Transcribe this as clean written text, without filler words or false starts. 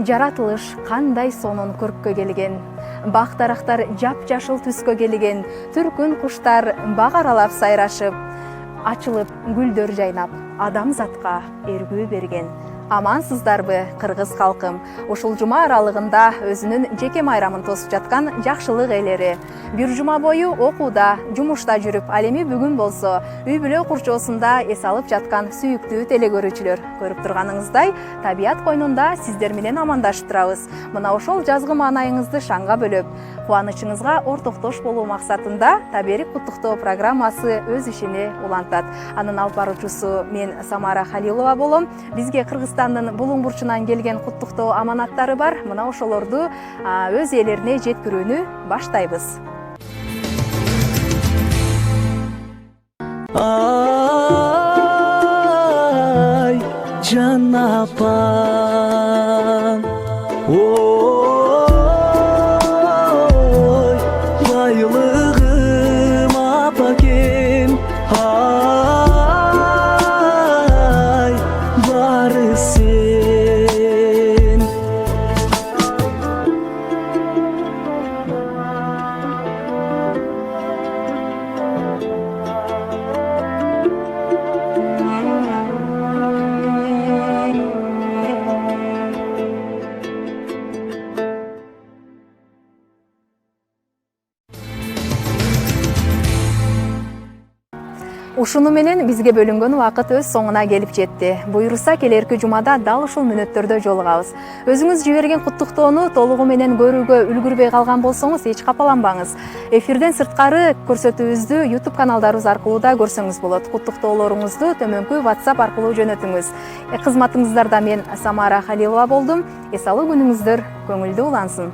жаратылыш кандай сонун көрккө келген. Бак дарактар жап-жашыл түскө келген. Түркүн куштар бак аралап сайрашып, ачылып гүлдөр жайнап, адамзатка эргүү берген. Амансыздарбы, кыргыз калкым? Ушул жума аралыгында өзүнүн жеке майрамын тосуп жаткан жакшылык ээлери. Бир жума бою окууда, жумушта жүрүп, ал эми бүгүн болсо үй бүлө курчоосунда эс алып жаткан сүйүктүү теле көрүүчүлөр. Көрүп турганыңыздай, табият койнунда сиздер менен амандашып турабыз. Мына ошол жазгы маанайыңызды шаңга бөлөп, кубанычыңызга ортоктош болуу максатында Таберик куттуктоо программасы өз ишини улантат. Анын алып баруучусу мен Самара Халилова болом. Бизге Кыргызстандын булуң бурчунан келген куттуктоо аманаттары бар. Мына ошолорду өз ээлерине жеткирүүнү баштайбыз. Ай, жан апам, ой, байлыгым апакем, ай, бары сен. Ушуну менен бизге бөлүнгөн убакыт өз соңуна келип жетти. Буйруса келерки жумада дал ушул мүнөттөрдө жолугабыз. Өзүңүз жиберген куттуктоону толугу менен көрүүгө үлгүрбөй калган болсоңуз эч капаланбаңыз. Эфирден сырткары көрсөтүүбүздү YouTube каналдарыбыз аркылуу да көрсөңүз болот. Куттуктоолоруңузду төмөнкү WhatsApp аркылуу жөнөтүңүз. Кызматыңыздарда мен Самара Халилова болдум. Эс алуу күнүңүздөр көңүлдүү улансын.